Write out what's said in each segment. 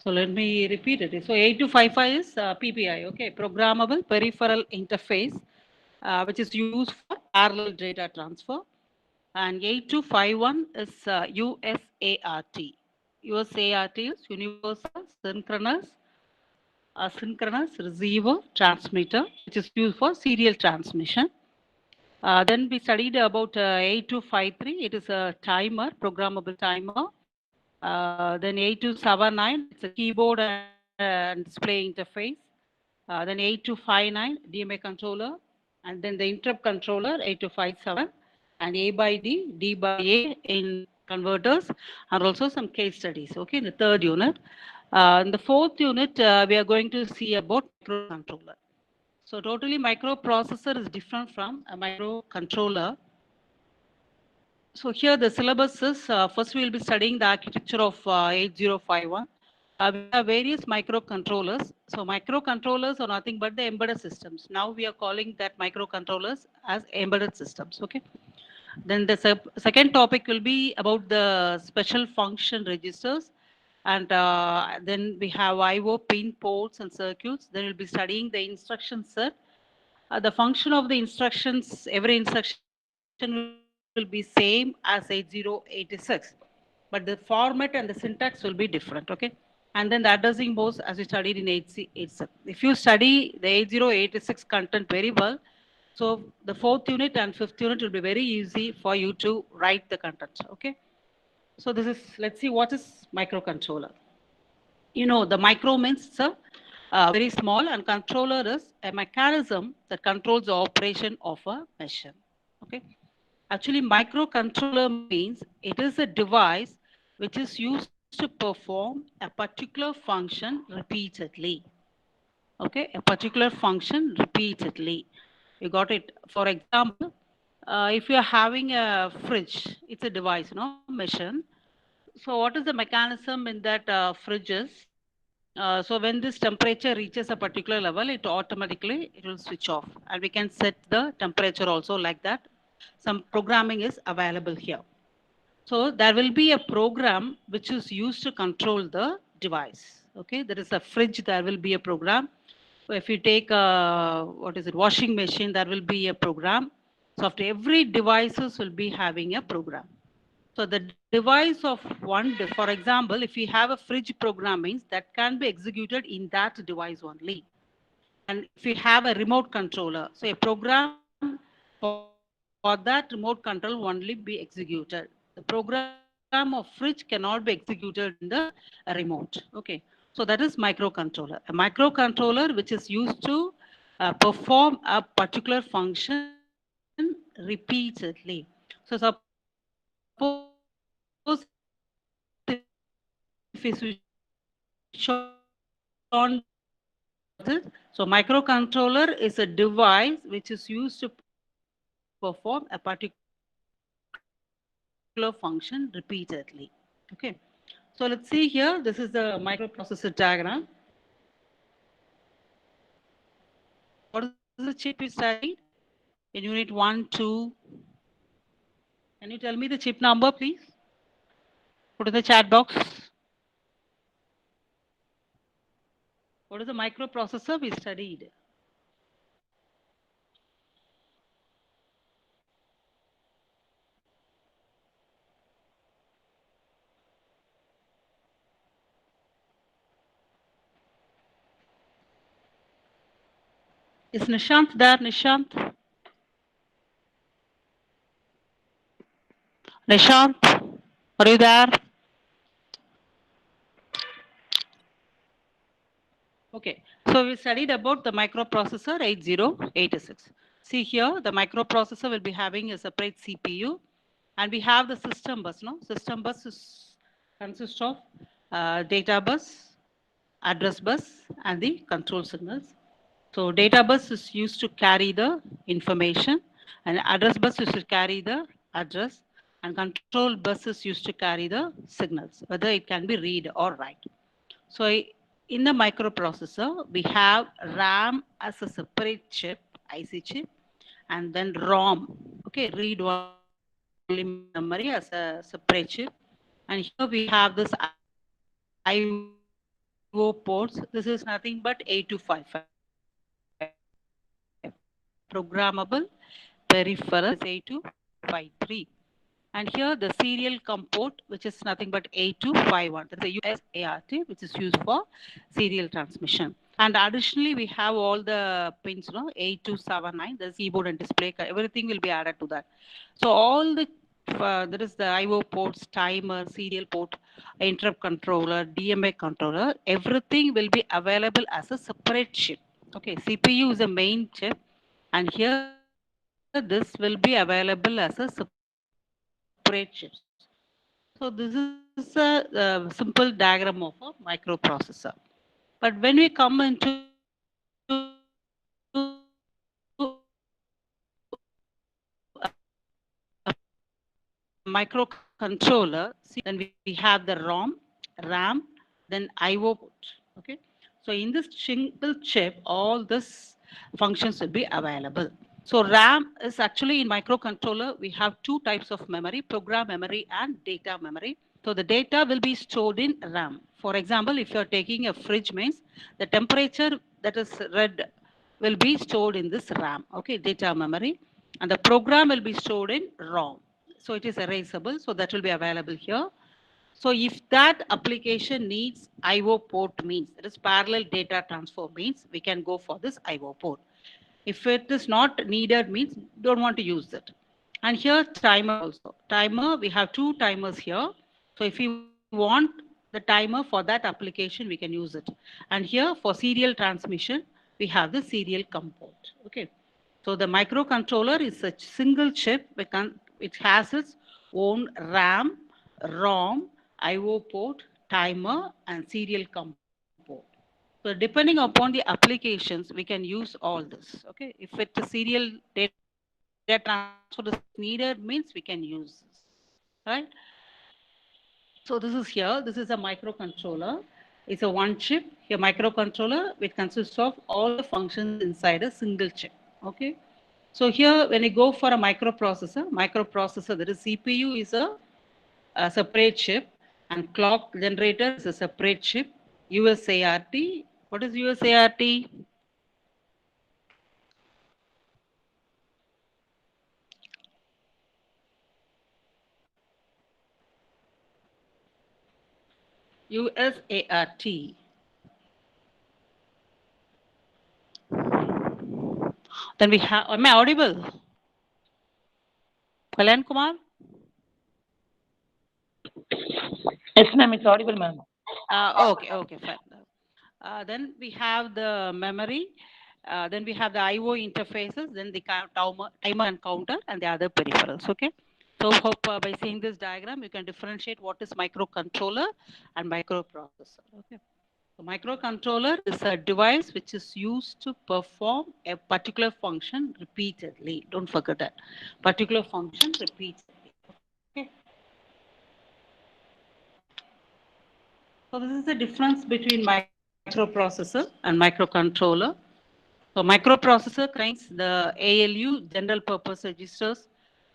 So let me repeat it. So 8255 is PPI, okay, Programmable Peripheral Interface, which is used for parallel data transfer. And 8251 is USART. USART is Universal Synchronous Receiver Transmitter, which is used for serial transmission. Then we studied about 8253. It is a timer, programmable timer. Then 8279, it's a keyboard and display interface. Then 8259, DMA controller. And then the interrupt controller, 8257. And A by D, D by A in converters, and also some case studies, okay, in the third unit. In the fourth unit, we are going to see about microcontroller. So totally microprocessor is different from a microcontroller. So here the syllabus is, first we will be studying the architecture of 8051. We have various microcontrollers. So microcontrollers are nothing but the embedded systems. Now we are calling that microcontrollers as embedded systems, okay? Then the second topic will be about the special function registers. And then we have IO pin ports and circuits. Then we'll be studying the instruction set. The function of the instructions, every instruction will be same as 8086, but the format and the syntax will be different, okay? And then the addressing modes as we studied in 8087. If you study the 8086 content very well, so the fourth unit and fifth unit will be very easy for you to write the content, okay? So this is, let's see what is microcontroller. You know, the micro means it's a very small, and controller is a mechanism that controls the operation of a machine. Okay. Actually, microcontroller means it is a device which is used to perform a particular function repeatedly. Okay, a particular function repeatedly. You got it. For example, if you are having a fridge, it's a device, you know, machine. So what is the mechanism in that fridge is, so when this temperature reaches a particular level, it automatically it will switch off, and we can set the temperature also like that. Some programming is available here. So there will be a program which is used to control the device. Okay, there is a fridge, there will be a program. So if you take what is it, washing machine, there will be a program. So after every devices will be having a program. So the device of one, for example, if you have a fridge program means that can be executed in that device only. And if you have a remote controller, so a program for that remote control only be executed. The program of fridge cannot be executed in the remote. Okay. So that is microcontroller. A microcontroller which is used to perform a particular function repeatedly. So suppose if you shown this so microcontroller is a device which is used to perform a particular function repeatedly. Okay. So let's see here. This is the microprocessor diagram. What is the chip we studied in unit 1, 2? Can you tell me the chip number, please? Put in the chat box. What is the microprocessor we studied? Is Nishant there, Nishant? Nishant, are you there? Okay, so we studied about the microprocessor 8086. See here, the microprocessor will be having a separate CPU, and we have the system bus. No, system bus consists of data bus, address bus, and the control signals. So data bus is used to carry the information, and address bus is to carry the address, and control bus is used to carry the signals, whether it can be read or write. So in the microprocessor, we have RAM as a separate chip, IC chip, and then ROM, okay, read only memory as a separate chip. And here we have this IO pin ports, IO ports. This is nothing but 8255. Programmable peripheral is 8253. And here the serial COM port, which is nothing but 8251. That is a USART, which is used for serial transmission. And additionally, we have all the pins, 8279, the keyboard and display, everything will be added to that. So all the, there is the IO ports, timer, serial port, interrupt controller, DMA controller, everything will be available as a separate chip. Okay, CPU is a main chip, and here this will be available as a separate chips. So this is a, simple diagram of a microprocessor. But when we come into microcontroller, see, then we have the ROM, RAM, then IO port. Okay. So in this single chip, all this functions will be available. So RAM is actually in microcontroller, we have two types of memory, program memory and data memory. So the data will be stored in RAM. For example, if you're taking a fridge means the temperature that is read will be stored in this RAM, okay, data memory, and the program will be stored in ROM. So it is erasable, so that will be available here. So if that application needs IO port means, that is parallel data transfer means, we can go for this IO port. If it is not needed means, don't want to use it. And here timer also. Timer, we have two timers here. So if you want the timer for that application, we can use it. And here for serial transmission, we have the serial COM port. Okay. So the microcontroller is a single chip. It has its own RAM, ROM, IO port, timer, and serial COM port. So depending upon the applications, we can use all this. Okay. If it's a serial data transfer is needed, means we can use this. Right. So this is here. This is a microcontroller. It's a one chip. Here microcontroller, which consists of all the functions inside a single chip. Okay. So here, when you go for a microprocessor, that is CPU is a separate chip, and clock generator is a separate chip. USART. What is USART? USART. Then we have, am I audible? Kalyan Kumar? Yes, ma'am, it's audible, ma'am. Okay, fine. Then we have the memory, then we have the IO interfaces, then the timer and counter, and the other peripherals. Okay. So hope by seeing this diagram, you can differentiate what is microcontroller and microprocessor. Okay. So microcontroller is a device which is used to perform a particular function repeatedly. Don't forget that. Particular function repeatedly. Okay. So this is the difference between microprocessor and microcontroller. So microprocessor contains the ALU, general purpose registers.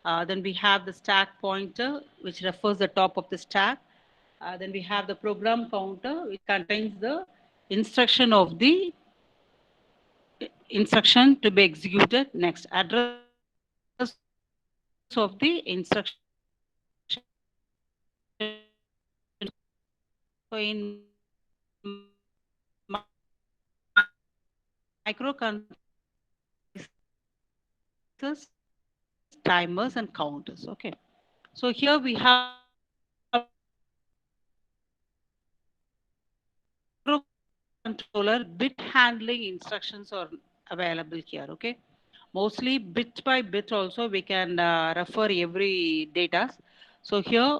Then we have the stack pointer, which refers the top of the stack. Then we have the program counter, which contains the instruction of the instruction to be executed next. Address of the instruction to be executed next. So in microcontroller, devices, timers, and counters. Okay. So here we have microcontroller bit handling instructions are available here. Okay. Mostly bit by bit also we can refer every data. So here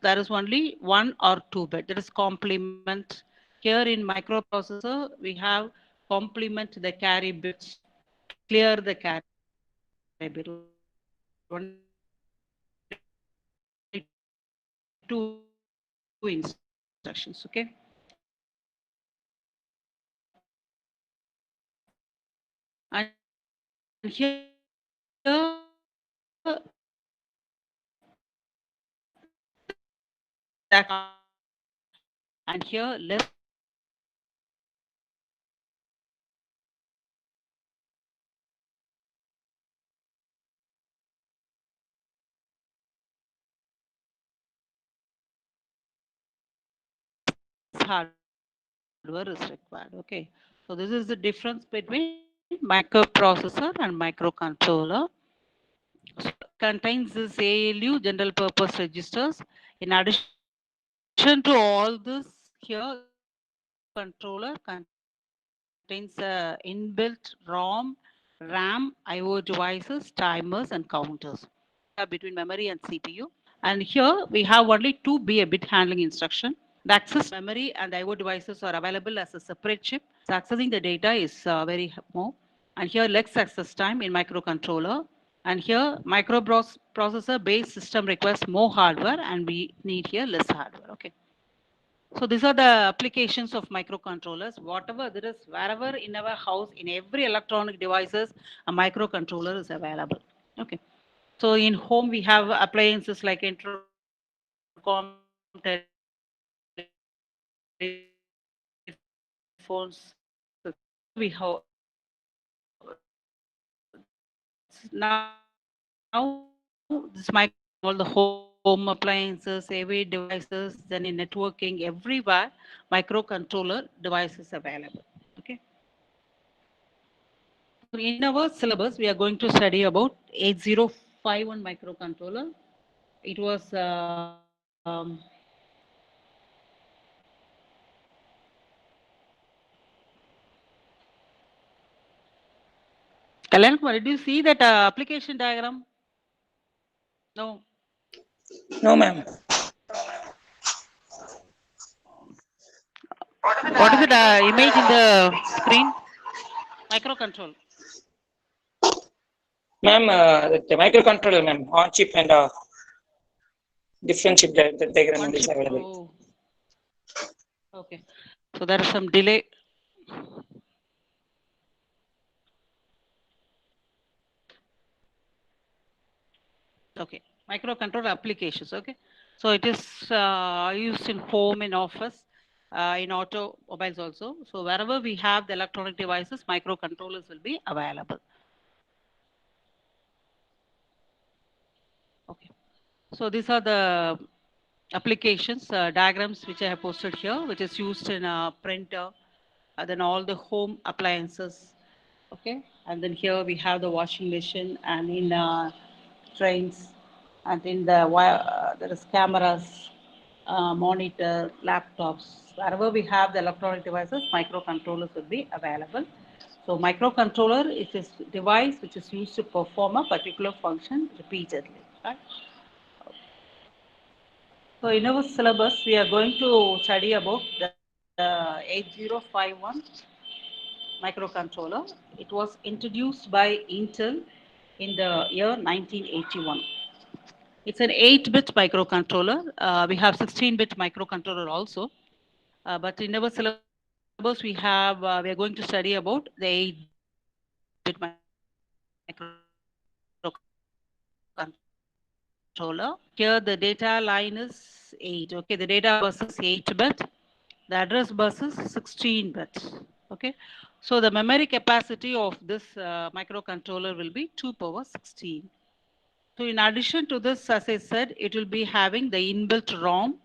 there is only 1 or 2 bit. That is complement. Here in microprocessor we have complement the carry bits, clear the carry bit. Only 2 instructions. Okay. And here and here less hardware is required. Okay, so this is the difference between microprocessor and microcontroller. So contains this ALU general purpose registers. In addition to all this, here the microcontroller contains inbuilt ROM, RAM, IO devices, timers, and counters between memory and CPU. And here we have only two bit handling instruction. The access memory and the IO devices are available as a separate chip. So accessing the data is very more. And here less access time in microcontroller. And here microprocessor based system requires more hardware and we need here less hardware. Okay. So these are the applications of microcontrollers. Whatever there is, wherever in our house, in every electronic devices, a microcontroller is available. Okay. So in home, we have appliances like intercom, telephones. We have now this micro all the home appliances, AV devices, then in networking, everywhere microcontroller devices available. Okay. In our syllabus, we are going to study about 8051 microcontroller. It was Kalyan Kumar, did you see that application diagram? No. No, ma'am. What is the image in the screen? Microcontroller. Ma'am, the microcontroller, ma'am, on chip and different chip diagram One is chip. available. Oh. Okay. So there is some delay. Okay. Microcontroller applications. Okay. So it is used in home, in office, in automobiles also. So wherever we have the electronic devices, microcontrollers will be available. Okay. So these are the applications, diagrams which I have posted here, which is used in a printer, then all the home appliances. Okay. And then here we have the washing machine and in trains and in the there is cameras, monitor, laptops. Wherever we have the electronic devices, microcontrollers will be available. So microcontroller is a device which is used to perform a particular function repeatedly. Right? So in our syllabus, we are going to study about the 8051 microcontroller. It was introduced by Intel in the year 1981. It's an 8-bit microcontroller. We have 16-bit microcontroller also. But in our syllabus, we are going to study about the 8-bit microcontroller. Here the data line is 8. Okay, the data bus is 8-bit. The address bus is 16-bit. Okay, so the memory capacity of this microcontroller will be 2 power 16. So in addition to this, as I said, it will be having the inbuilt ROM.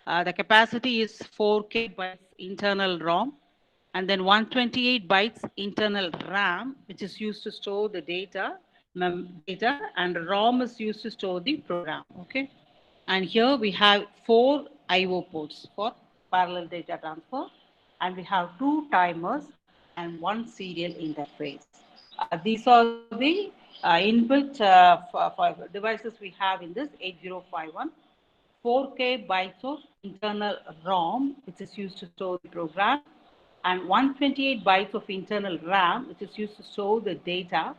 The capacity is 4K bytes internal ROM, and then 128 bytes internal RAM, which is used to store the data, and ROM is used to store the program. Okay, and here we have 4 I/O ports for parallel data transfer, and we have 2 timers and 1 serial interface. These are the inbuilt for devices we have in this 8051. 4K bytes of internal ROM, which is used to store the program, and 128 bytes of internal RAM, which is used to store the data,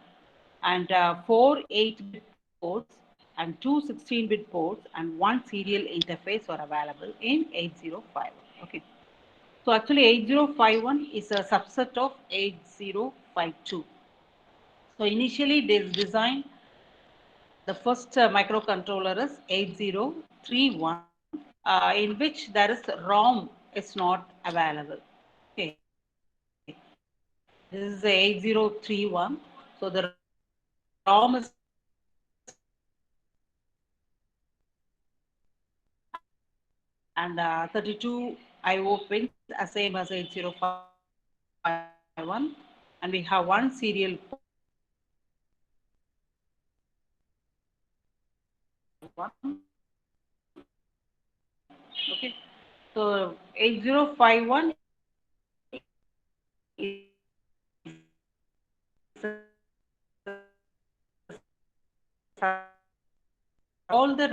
and 4 8-bit ports and 2 16-bit ports and 1 serial interface are available in 8051. Okay. So actually 8051 is a subset of 8052. So initially this design, the first microcontroller is 8031, in which there is ROM is not available. Okay. This is 8031. So the ROM is and 32 IO pins as same as 8051, and we have one serial one. Okay, so 8051 is all the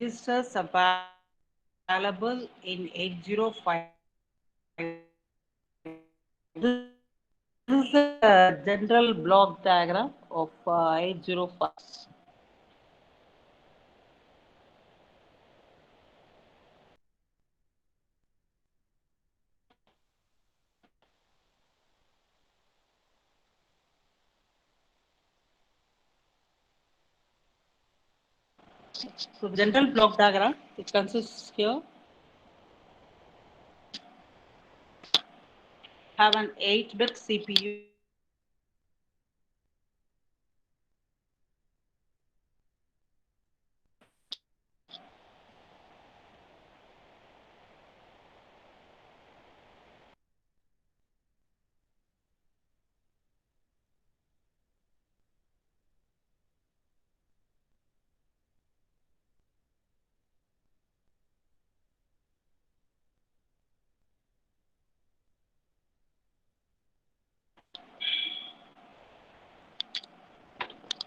registers available in 8051. This is the general block diagram of 805. So the general block diagram, it consists here, have an 8-bit CPU.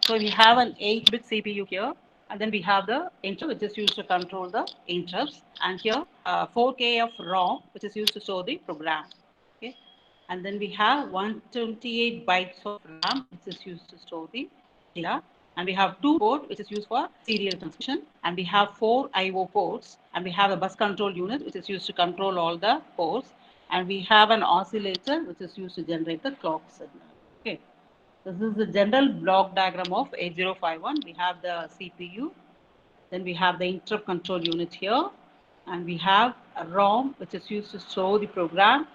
So we have an 8-bit CPU here, and then we have the interrupt, which is used to control the interrupts, and here 4K of ROM, which is used to store the program. Okay, and then we have 128 bytes of RAM, which is used to store the data, and we have 2 port, which is used for serial transmission, and we have 4 I/O ports, and we have a bus control unit, which is used to control all the ports, and we have an oscillator, which is used to generate the clock signal. Okay. This is the general block diagram of 8051. We have the CPU, then we have the interrupt control unit here, and we have a ROM, which is used to store the program,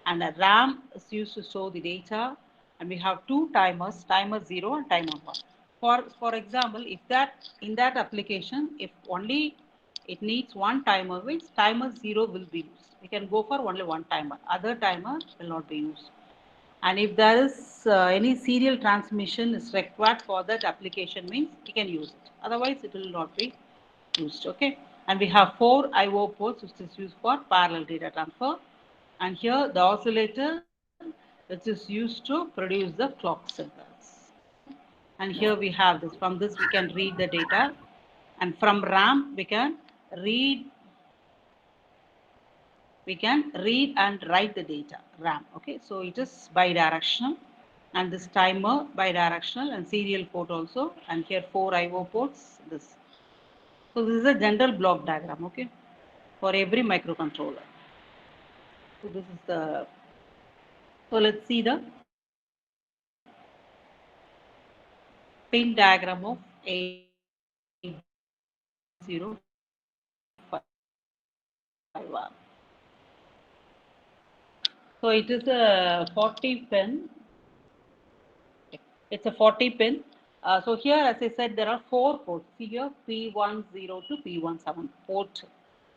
and a RAM is used to store the data, and we have 2 timers, timer 0 and timer 1. For example, if that in that application, if only it needs one timer, means timer 0 will be used. We can go for only one timer. Other timer will not be used. And if there is any serial transmission is required for that application, means we can use it. Otherwise, it will not be used. Okay. And we have 4 I/O ports, which is used for parallel data transfer. And here the oscillator, which is used to produce the clock signals. And here we have this. From this, we can read the data. And from RAM, read we can read and write the data RAM. Okay, so it is bidirectional, and this timer bidirectional, and serial port also, and here 4 IO ports. This. So this is a general block diagram. Okay, for every microcontroller. So this is the. So let's see the pin diagram of 8051. So it is a 40 pin. It's a 40 pin. So here, as I said, there are 4 ports. See here, P10 to P17 port.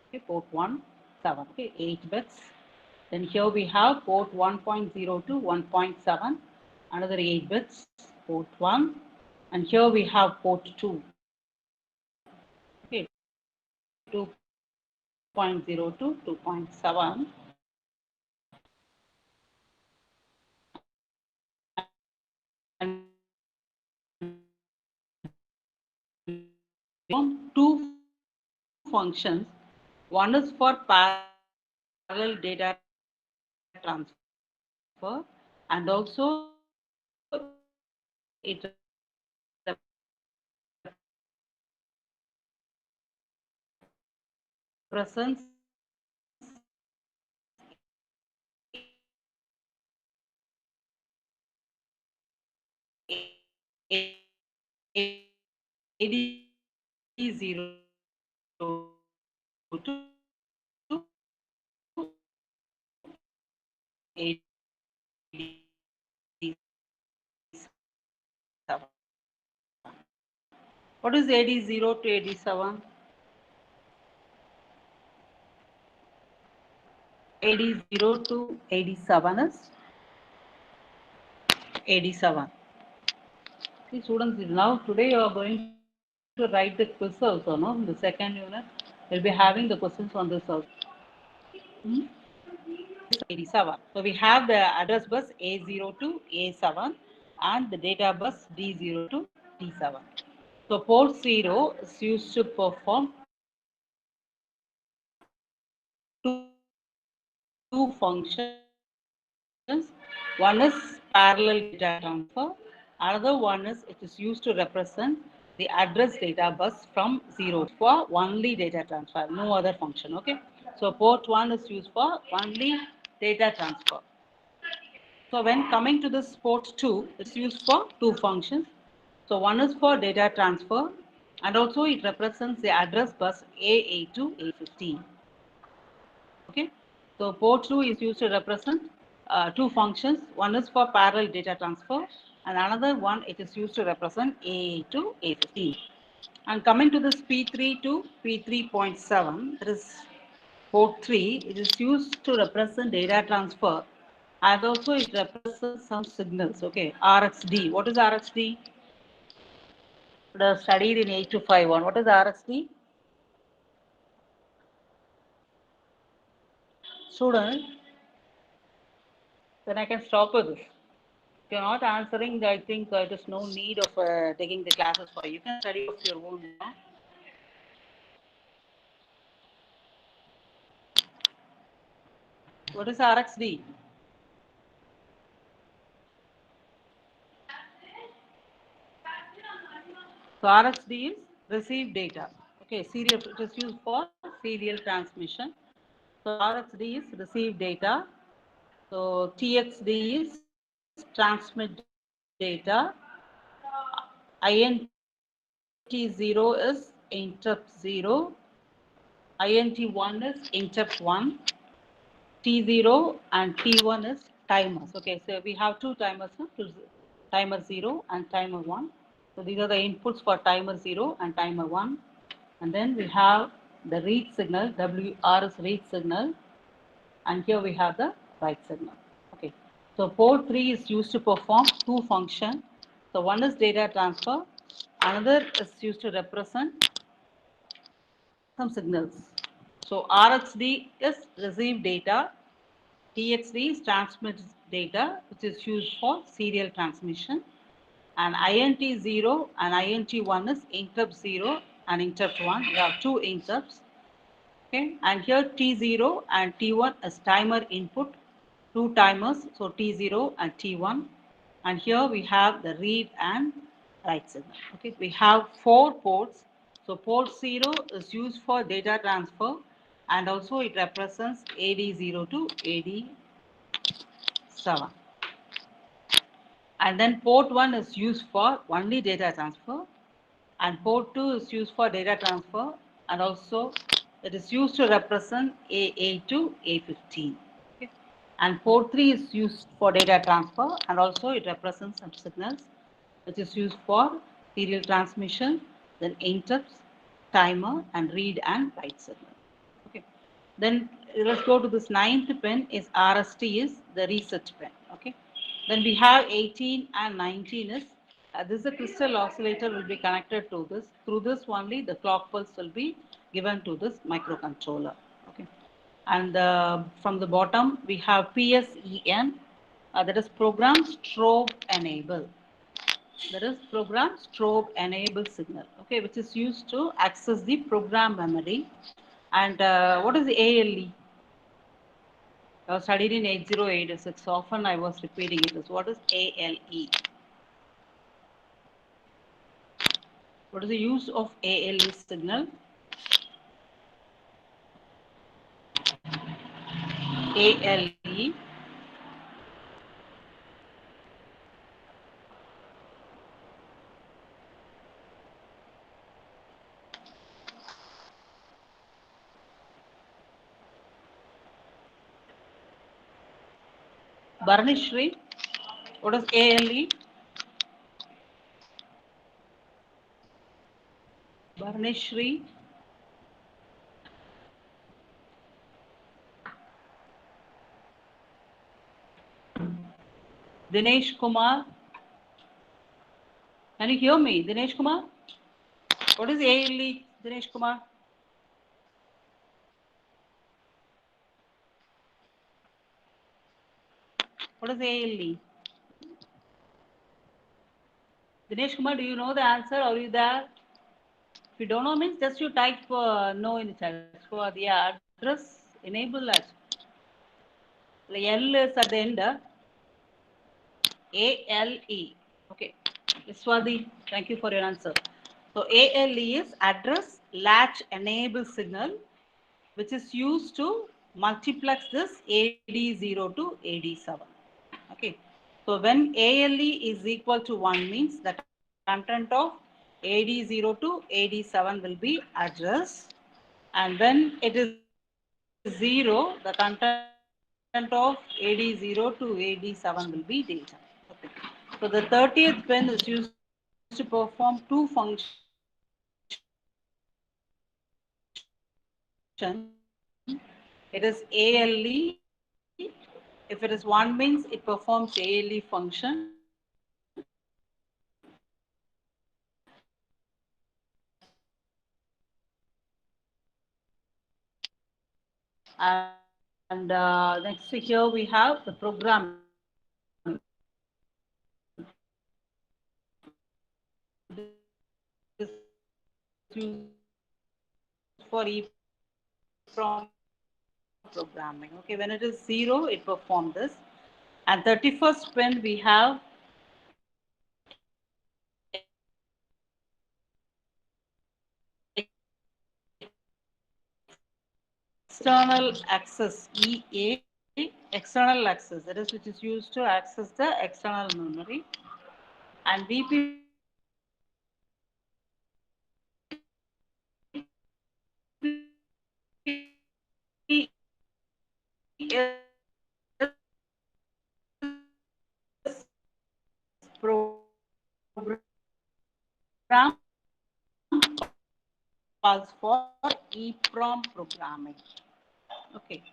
Okay, port 1, 7. Okay, 8 bits. Then here we have port 1.0 to 1.7, another 8 bits, port 1. And here we have port 2. Okay, 2.0 to 2.7. And 2 functions. One is for parallel data transfer, and also it represents AD0 to AD7. What is AD0 to AD7? AD0 to AD7 is AD7. See, students, now today you are going to write the quiz also, no? In the second unit, we'll be having the questions on this also. 87. So we have the address bus A0 to A7 and the data bus D0 to D7. So port 0 is used to perform two functions. One is parallel data transfer. Another one is it is used to represent the address data bus from 0 for only data transfer, no other function. Okay. So port 1 is used for only data transfer. So when coming to this port 2, it's used for two functions. So one is for data transfer and also it represents the address bus A8 to A15. Okay. So port 2 is used to represent two functions. One is for parallel data transfer and another one it is used to represent A8 to A15. And coming to this P3 to P3.7, that is port 3, it is used to represent data transfer and also it represents some signals. Okay, RxD. What is RxD? It is studied in 8251. What is RxD? Student, then I can stop with this. If you're not answering, I think it is no need of taking the classes for you. You can study of your own now. What is RxD? So RxD is receive data. Okay, serial, it is used for serial transmission. So RxD is receive data. So TXD is transmit data. INT0 is interrupt 0. INT1 is interrupt 1. T0 and T1 is timers. Okay, so we have two timers, timer 0 and timer 1. So these are the inputs for timer 0 and timer 1. And then we have the read signal, WR is read signal. And here we have the write signal. Okay, so port 3 is used to perform two functions. So one is data transfer, another is used to represent some signals. So RxD is receive data, TXD is transmit data, which is used for serial transmission, and INT0 and INT1 is interrupt 0 and interrupt 1. We have two interrupts. Okay, and here T0 and T1 is timer input, two timers, so T0 and T1. And here we have the read and write signal. Okay, we have four ports. So port 0 is used for data transfer and also it represents AD0 to AD7. And then port 1 is used for only data transfer and port 2 is used for data transfer and also it is used to represent A8 to A15. Okay. And port 3 is used for data transfer and also it represents some signals which is used for serial transmission, then interrupts, timer and read and write signal. Okay. Then let's go to this ninth pin is RST is the reset pin. Okay. Then we have 18 and 19 is this is a crystal oscillator will be connected to this. Through this only the clock pulse will be given to this microcontroller. Okay. And from the bottom we have PSEN that is program strobe enable. That is program strobe enable signal. Okay, which is used to access the program memory. And what is the ALE? I was studied in 8086. Often I was repeating it. So what is ALE? What is the use of ALE signal? ALE. Bharanishri, what is ALE? Bharanishri. Dinesh Kumar. Can you hear me, Dinesh Kumar? What is ALE, Dinesh Kumar? What is ALE? Dinesh Kumar, do you know the answer? Are you there? If you don't know, means just you type no in the chat. For the address, enable that. The L is at the end. ALE. Okay. Swati, thank you for your answer. So ALE is address latch enable signal, which is used to multiplex this AD0 to AD7. Okay. So when ALE is equal to 1 means the content of AD0 to AD7 will be address, and when it is 0, the content of AD0 to AD7 will be data. Okay. So the 30th pin is used to perform two functions. It is ALE. If it is 1 means it performs ALE function. And next here we have the programming. This is used for EEPROM programming. Okay, when it is 0, it performs this. And 31st pin we have external access, EA, external access, that is which is used to access the external memory. And VP program calls for EEPROM programming. Okay,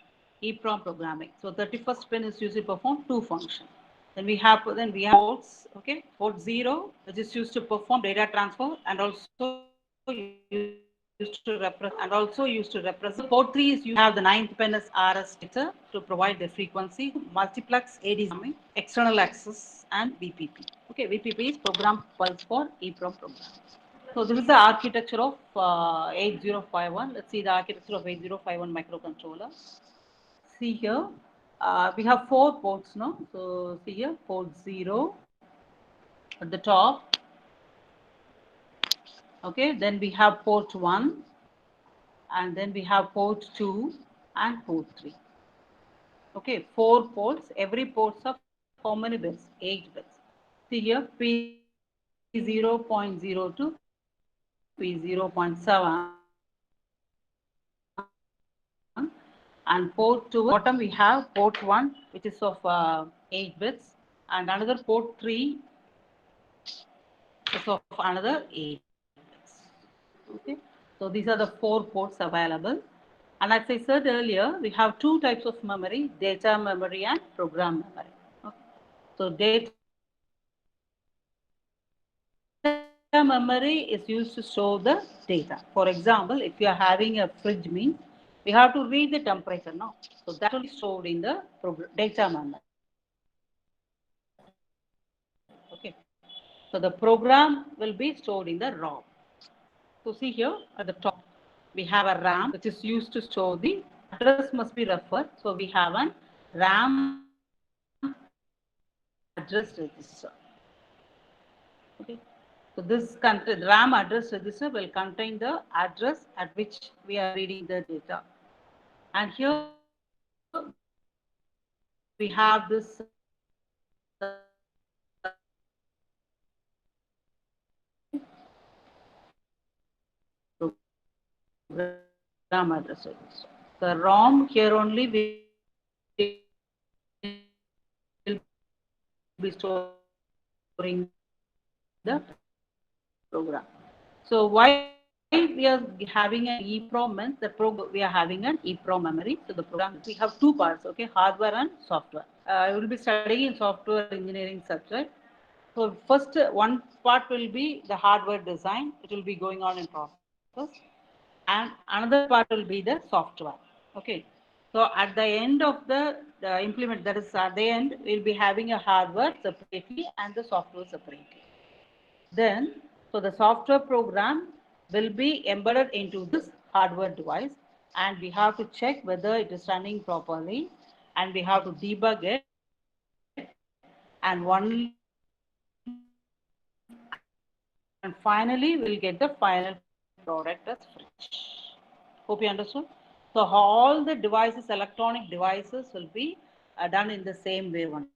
EEPROM programming. So 31st pin is used to perform two functions. Then we have ports. Okay, port 0, which is used to perform data transfer and also used to represent. Port 3 is you have the 9th pin as RS data to provide the frequency, multiplex AD external access and VPP. Okay, VPP is program pulse for EEPROM program. So this is the architecture of 8051. Let's see the architecture of 8051 microcontroller. See here, we have 4 ports now. So see here, port 0 at the top. Okay, then we have port 1, and then we have port 2 and port 3. Okay, 4 ports. Every ports of how many bits? 8 bits. See here, P0.02, P0.7. And port 2 bottom we have port 1, which is of 8 bits, and another port 3 is of another 8 bits. Okay, so these are the 4 ports available. And as I said earlier, we have 2 types of memory: data memory and program memory. Okay. So data memory is used to store the data. For example, if you are having a fridge, means we have to read the temperature now. So that will be stored in the data memory. Okay. So the program will be stored in the ROM. So see here at the top, we have a RAM which is used to store the address must be referred. So we have a RAM address register. Okay. So this RAM address register will contain the address at which we are reading the data. And here we have this program address register. The ROM here only will be storing the program. So why we are having an EEPROM means we are having an EEPROM memory. So the program, we have two parts, okay, hardware and software. I will be studying in software engineering subject. So first one part will be the hardware design. It will be going on in process. And another part will be the software. Okay. So at the end of the implement, that is at the end, we'll be having a hardware separately and the software separately. Then, so the software program will be embedded into this hardware device, and we have to check whether it is running properly, and we have to debug it, and and finally we'll get the final product as finished. Hope you understood. So all the devices, electronic devices, will be done in the same way only.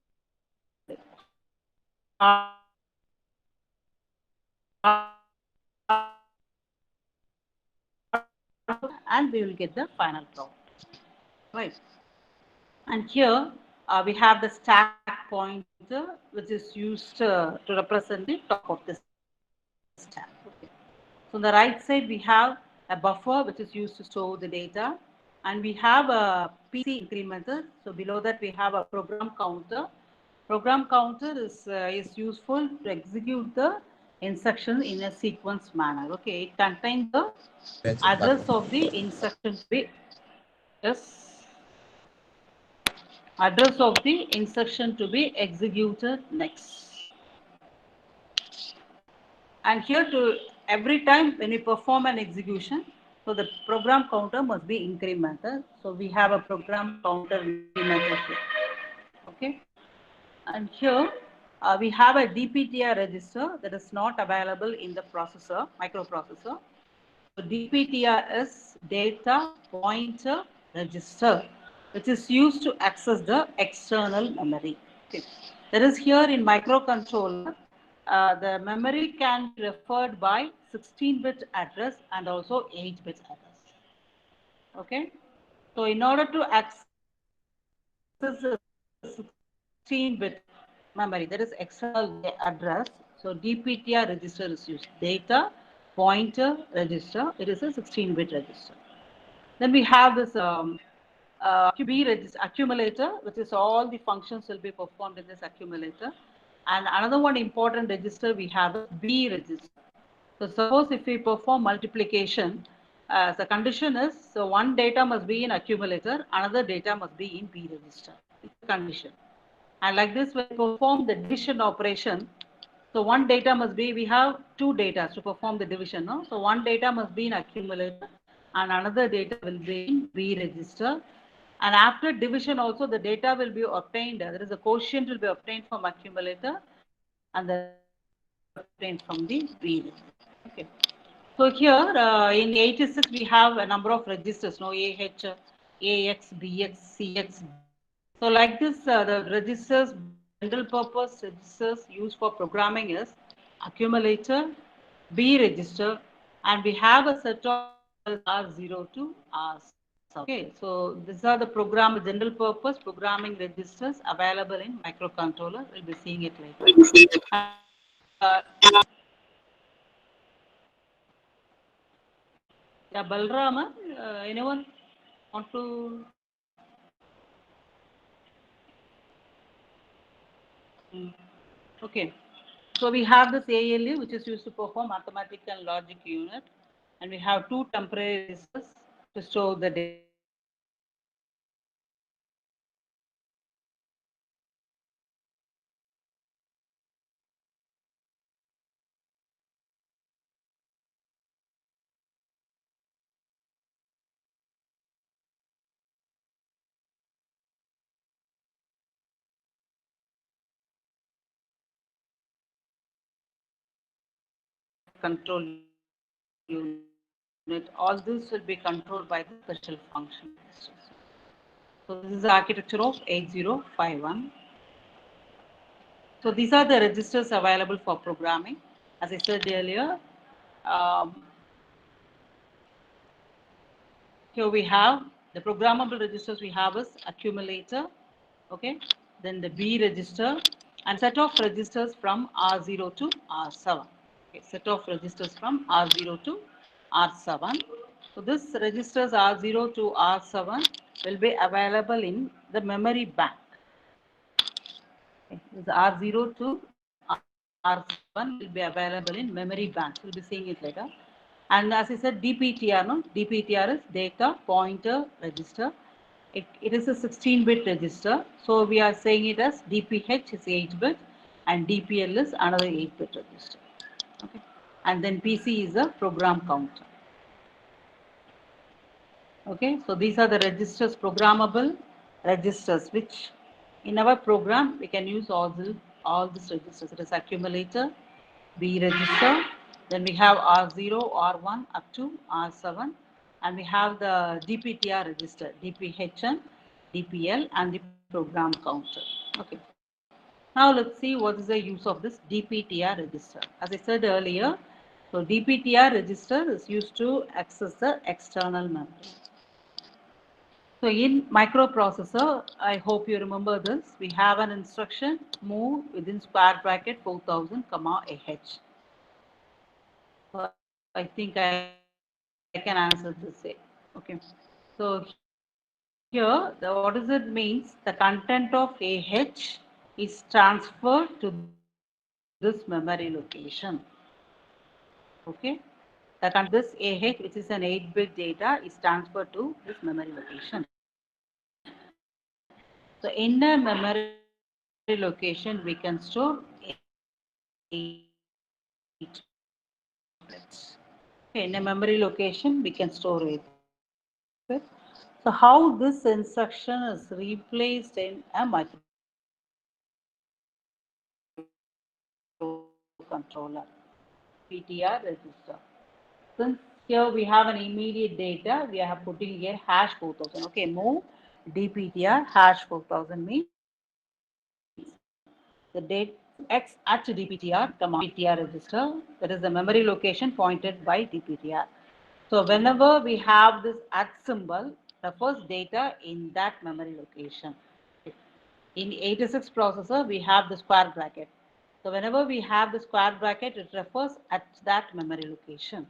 And we will get the final product. Right. And here we have the stack pointer, which is used to represent the top of the stack. Okay. So on the right side, we have a buffer, which is used to store the data. And we have a PC incrementer. So below that, we have a program counter. Program counter is useful to execute the instruction in a sequence manner. Okay, it contains the address of the instruction to be, yes, address of the instruction to be executed next. And here to every time when we perform an execution, so the program counter must be incremented. So we have a program counter incremented here. Okay. And here we have a DPTR register that is not available in the processor, microprocessor. So DPTR is data pointer register, which is used to access the external memory. Okay. That is here in microcontroller. The memory can be referred by 16-bit address and also 8-bit address. Okay. So in order to access the 16-bit memory, that is external address. So DPTR register is used. Data pointer register. It is a 16-bit register. Then we have this B register accumulator, which is all the functions will be performed in this accumulator. And another one important register we have is B register. So suppose if we perform multiplication, the condition is, so one data must be in accumulator, another data must be in B register. It's a condition. And like this, when we perform the division operation, so one data must be, we have two data to perform the division. No? So one data must be in accumulator and another data will be in B register. And after division also, the data will be obtained. There is a quotient will be obtained from accumulator and the obtained from the B register. Okay. So here in 86, we have a number of registers, no, AH, AX, BX, CX. So like this, the registers, general purpose registers used for programming is accumulator, B register, and we have a set of R0 to R7. Okay, so these are the general purpose programming registers available in microcontroller. We'll be seeing it later. Yeah, Balrama, anyone want to? Okay. So we have this ALU, which is used to perform mathematical and logic unit, and we have two temporary registers to store the data. Control unit. All this will be controlled by the special function. So this is the architecture of 8051. So these are the registers available for programming. As I said earlier, here we have the programmable registers we have is accumulator, okay, then the B register and set of registers from R0 to R7. Okay, set of registers from R0 to R7. So this registers R0 to R7 will be available in the memory bank. Okay. This R0 to R7 will be available in memory bank. We'll be seeing it later. And as I said, DPTR, no? DPTR is data pointer register. It is a 16-bit register. So we are saying it as DPH is 8-bit and DPL is another 8-bit register. Okay. And then PC is a program counter. Okay, so these are the registers, programmable registers, which in our program we can use all these registers. It is accumulator, B register, then we have R0, R1 up to R7, and we have the DPTR register, DPHN, DPL, and the program counter. Okay. Now let's see what is the use of this DPTR register. As I said earlier, so DPTR register is used to access the external memory. So in microprocessor, I hope you remember this, we have an instruction move within square bracket 4000 comma AH. So I think I can answer this way. Okay. So here, what does it means? The content of AH is transferred to this memory location. Okay. This AH, which is an 8-bit data, is transferred to this memory location. So in a memory location, we can store 8 bits. Okay, in a memory location, we can store 8 bits. So how this instruction is replaced in a microcontroller, PTR register. Since here we have an immediate data, we are putting here hash 4000. Okay, move DPTR hash 4000 means the date X at DPTR, DPTR register, that is the memory location pointed by DPTR. So whenever we have this at symbol, refers data in that memory location. In 86 processor, we have the square bracket. So whenever we have the square bracket, it refers at that memory location.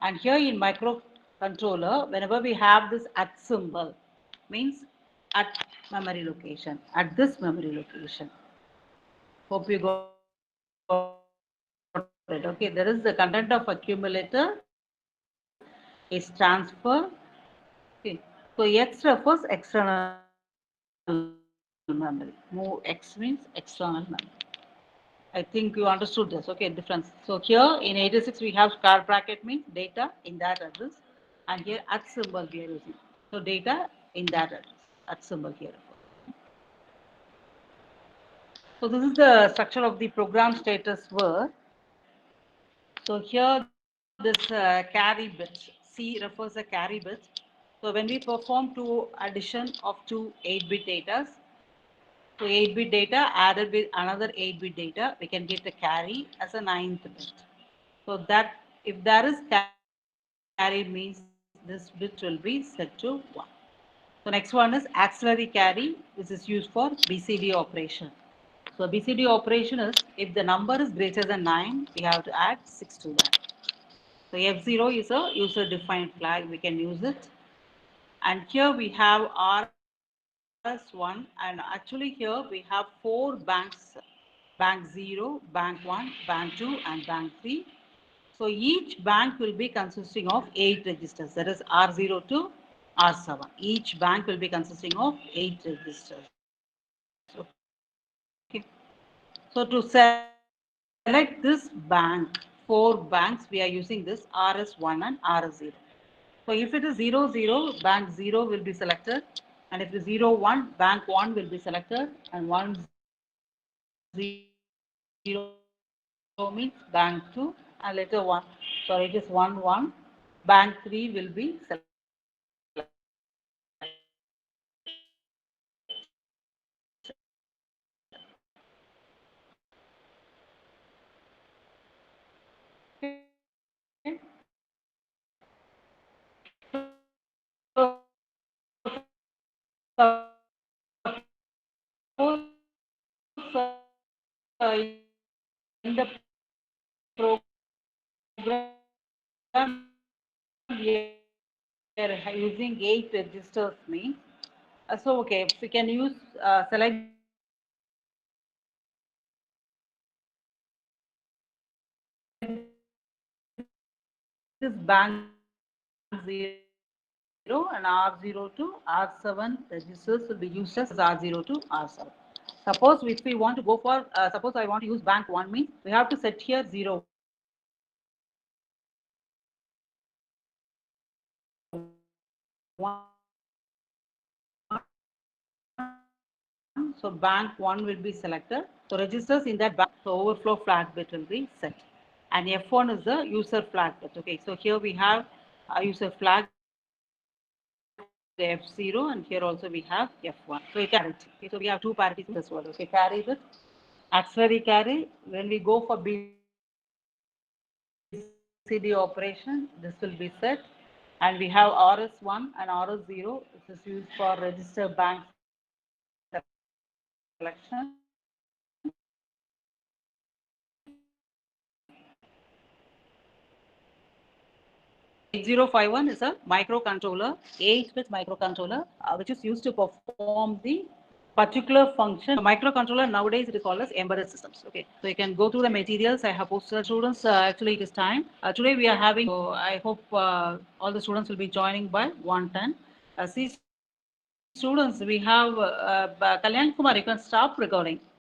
And here in microcontroller, whenever we have this at symbol, means at memory location, at this memory location. Hope you got it. Okay, there is the content of accumulator is transfer. Okay, so X refers external memory. Move X means external memory. I think you understood this. Okay, difference. So here in 86 we have square bracket means data in that address, and here at symbol we are using. So data in that address, at symbol here. So this is the structure of the program status word. So here this carry bit, C refers a carry bit. So when we perform two addition of two 8-bit datas, so 8-bit data added with another 8-bit data, we can get the carry as a 9th bit. So that if there is carry means this bit will be set to 1. So next one is auxiliary carry, which is used for BCD operation. So BCD operation is if the number is greater than 9, we have to add 6 to that. So F0 is a user defined flag, we can use it. And here we have RS1, and actually here we have 4 banks, bank 0, bank 1, bank 2 and bank 3. So each bank will be consisting of 8 registers, that is R0 to R7. Each bank will be consisting of 8 registers. Okay. So to select this bank, 4 banks, we are using this RS1 and RS0. So if it is 0, 0, bank 0 will be selected. And if it is 0, 1, bank 1 will be selected. And 1, 0 means bank 2. And later 1, sorry, it is 1, 1. Bank 3 will be selected. In the program we are using 8 registers means, so okay, we can use, select this bank 0 and R0 to R7 registers will be used as R0 to R7. Suppose if we want to go for, suppose I want to use bank 1 means, we have to set here 0. So bank 1 will be selected. So registers in that bank, so overflow flag bit will be set. And F1 is the user flag bit. Okay, so here we have a user flag F0, and here also we have F1. So it carries. Okay, so we have two parities in this one. Okay, carry the auxiliary carry. When we go for BCD operation, this will be set. And we have RS1 and RS0. This is used for register bank selection. 8051 is a microcontroller, 8-bit microcontroller, which is used to perform the particular function. A microcontroller nowadays it is called as embedded systems. Okay, so you can go through the materials. I have posted students. Actually, it is time. Today we are having. So I hope all the students will be joining by 1:10. See, students, we have Kalyan Kumar. You can stop recording.